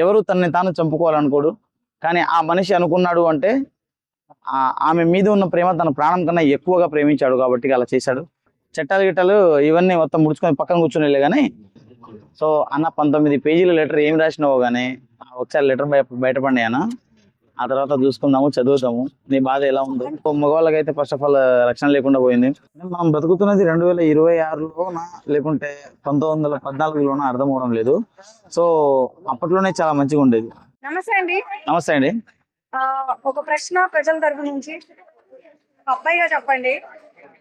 ఎవరు తనని తాను చంపుకోవాలనుకోడు. కానీ ఆ మనిషి అనుకున్నాడు అంటే ఆమె మీద ఉన్న ప్రేమ తన ప్రాణం కన్నా ఎక్కువగా ప్రేమించాడు కాబట్టి అలా చేశాడు. చట్టాలు గిట్టాలు ఇవన్నీ మొత్తం ముడుచుకొని పక్కన కూర్చుని కానీ సో అన్న 19 పేజీల లెటర్ ఏం రాసినావో కానీ ఒకసారి లెటర్ బయటపడి అన్న. ఆ తర్వాత చూసుకుందాము, చదువుతాము. నీ బాధ ఎలా ఉందో. మగవాళ్ళకైతే ఫస్ట్ ఆఫ్ ఆల్ రక్షణ లేకుండా పోయింది. మనం బ్రతుకుతున్నది 2026లోనా లేకుంటే 1914లోనా అర్థం అవడం లేదు. సో అప్పట్లోనే చాలా మంచిగా ఉండేది. నమస్తే అండి. నమస్తే అండి. ఒక ప్రశ్న ప్రజల తరఫు నుంచి అబ్బాయిగా చెప్పండి.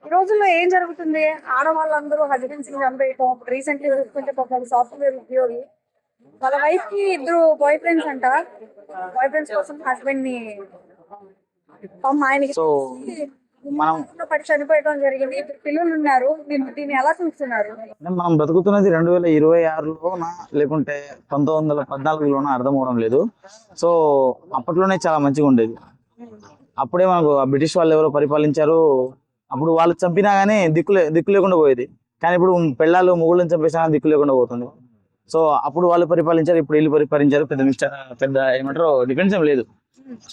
ఈ రోజుల్లో ఏం జరుగుతుంది? ఆడవాళ్ళందరూ హస్బెండ్స్ ని చంపేయటం. రీసెంట్లీ చూసుకుంటే ఒక సాఫ్ట్వేర్ ఉద్యోగి వాళ్ళ వైఫ్ కి 2 బాయ్ ఫ్రెండ్స్ అంట. బాయ్ ఫ్రెండ్స్ కోసం హస్బెండ్ ని ఆయనకి సో మనం పడి చనిపోయడం జరిగింది. 2 పిల్లలు ఉన్నారు. దీన్ని ఎలా చూస్తున్నారు? మనం బ్రతుకుతున్నది 2026లోనా లేకుంటే 1914లోనా అర్థం అవడం లేదు. సో అప్పట్లోనే చాలా మంచిగా ఉండేది. అప్పుడే మనకు బ్రిటిష్ వాళ్ళు ఎవరో పరిపాలించారు. అప్పుడు వాళ్ళు చంపినా గానీ దిక్కు లేకుండా పోయేది. కానీ ఇప్పుడు పెళ్ళాలు మొగుళ్ళని చంపేసినా దిక్కు లేకుండా పోతుంది. సో అప్పుడు వాళ్ళు పరిపాలించారు, ఇప్పుడు వీళ్ళు పరిపాలించారు. పెద్ద ఏమంటారు డిఫరెన్స్ ఏం లేదు.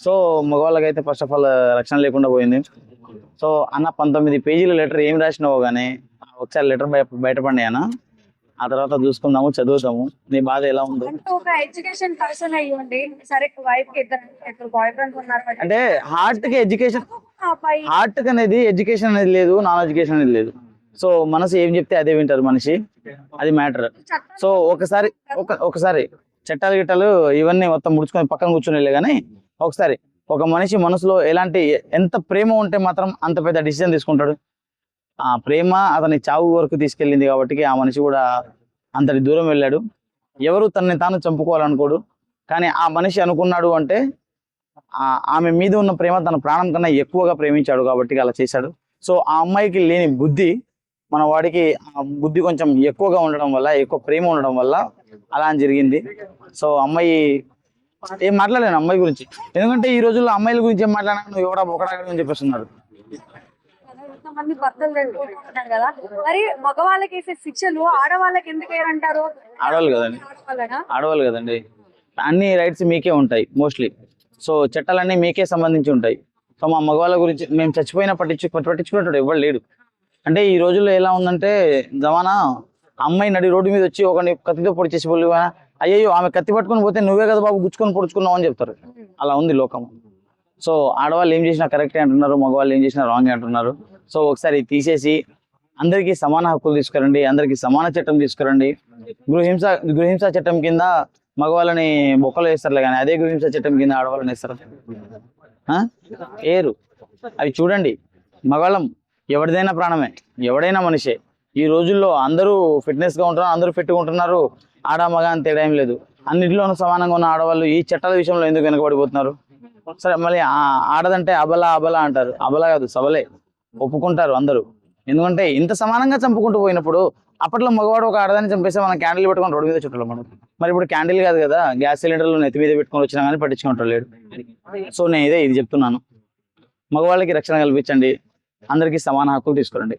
సో మగవాళ్ళకైతే ఫస్ట్ ఆఫ్ ఆల్ రక్షణ లేకుండా పోయింది. సో అన్న 19 పేజీల లెటర్ ఏం రాసినావో కానీ ఒకసారి లెటర్ బయటపడి అన్న. ఆ తర్వాత చూసుకుందాము, చదువుతాము. నీ బాధ ఎలా ఉందో. అంటే ఒక ఎడ్యుకేషన్ పర్సన్ అయ్యండి, సరే వైఫ్ కి ఇద్దరు బాయ్ ఫ్రెండ్స్ ఉన్నారు అంటే హార్ట్ కి అనేది ఎడ్యుకేషన్ అనేది లేదు, నాన్ ఎడ్యుకేషన్ అనేది లేదు. సో మనసు ఏం చెప్తే అదే వింటారు మనిషి, అది మ్యాటర్. సో ఒకసారి చట్టాలు గిట్టాలు ఇవన్నీ మొత్తం ముడుచుకొని పక్కన కూర్చుని కానీ ఒకసారి ఒక మనిషి మనసులో ఎంత ప్రేమ ఉంటే మాత్రం అంత పెద్ద డిసిజన్ తీసుకుంటాడు. ఆ ప్రేమ అతని చావు వరకు తీసుకెళ్ళింది కాబట్టి ఆ మనిషి కూడా అంతటి దూరం వెళ్ళాడు. ఎవరు తనని తాను చంపుకోవాలనుకోడు. కానీ ఆ మనిషి అనుకున్నాడు అంటే ఆమె మీద ఉన్న ప్రేమ తన ప్రాణం కన్నా ఎక్కువగా ప్రేమించాడు కాబట్టి అలా చేశాడు. సో ఆ అమ్మాయికి లేని బుద్ధి మన వాడికి ఆ బుద్ధి కొంచెం ఎక్కువగా ఉండడం వల్ల, ఎక్కువ ప్రేమ ఉండడం వల్ల అలా జరిగింది. సో అమ్మాయి ఏం మాట్లాడలేను అమ్మాయి గురించి, ఎందుకంటే ఈ రోజుల్లో అమ్మాయిల గురించి ఏం మాట్లాడినా నువ్వు ఒకడా అని చెప్పేస్తున్నారు. మంది భర్తలు చనిపోతున్నారు కదా, మరి మగవాళ్ళకి వేసే శిక్షలు ఆడవాళ్ళకి ఎందుకు వేయరంటారు? ఆడవాళ్ళు కదండి. అన్ని రైట్స్ మీకే ఉంటాయి మోస్ట్లీ. సో చట్టాలన్నీ మీకే సంబంధించి ఉంటాయి. సో మా మగవాళ్ళ గురించి మేము చచ్చిపోయినా పట్టించుకునేటోడు ఎవరు లేడు. అంటే ఈ రోజుల్లో ఎలా ఉందంటే జమానా, అమ్మాయి నడి రోడ్డు మీద వచ్చి ఒకరిని కత్తితో పొడి చేసి అయ్యో ఆమె కత్తి పట్టుకొని పోతే నువ్వే కదా బాబు గుచ్చుకొని పొడుచుకున్నావు అని చెప్తారు. అలా ఉంది లోకం. సో ఆడవాళ్ళు ఏం చేసినా కరెక్టే అంటున్నారు, మగవాళ్ళు ఏం చేసినా రాంగ్ అంటున్నారు. సో ఒకసారి తీసేసి అందరికీ సమాన హక్కులు తీసుకురండి, అందరికీ సమాన చట్టం తీసుకురండి. గృహింస చట్టం కింద మగవాళ్ళని బొక్కలు వేస్తారులే కానీ అదే గృహింస చట్టం కింద ఆడవాళ్ళని వేస్తారు ఏరు. అవి చూడండి, మగవాళ్ళం ఎవరిదైనా ప్రాణమే, ఎవడైనా మనిషే. ఈ రోజుల్లో అందరూ ఫిట్నెస్ గా ఉంటున్నారు, అందరూ ఫిట్గా ఉంటున్నారు. ఆడ మగ అని తేడా ఏం లేదు. అన్నింటిలోనూ సమానంగా ఉన్న ఆడవాళ్ళు ఈ చట్టాల విషయంలో ఎందుకు వెనకబడిపోతున్నారు? సరే మళ్ళీ ఆడదంటే అబల అంటారు. అబల కాదు, సబలే. ఒప్పుకుంటారు అందరూ. ఎందుకంటే ఇంత సమానంగా చంపుకుంటూ పోయినప్పుడు అప్పట్లో మగవాడు ఒక ఆడదాన్ని చంపేస్తే మనం క్యాండిల్ పెట్టుకొని రోడ్డు మీద చుట్టాలి మనం. మరి ఇప్పుడు క్యాండిల్ కాదు కదా, గ్యాస్ సిలిండర్లు నెత్తి మీద పెట్టుకొని వచ్చినా కానీ పట్టించుకుంటారు లేడు. సో నేను ఇది చెప్తున్నాను, మగవాళ్ళకి రక్షణ కల్పించండి, అందరికీ సమాన హక్కులు తీసుకురండి.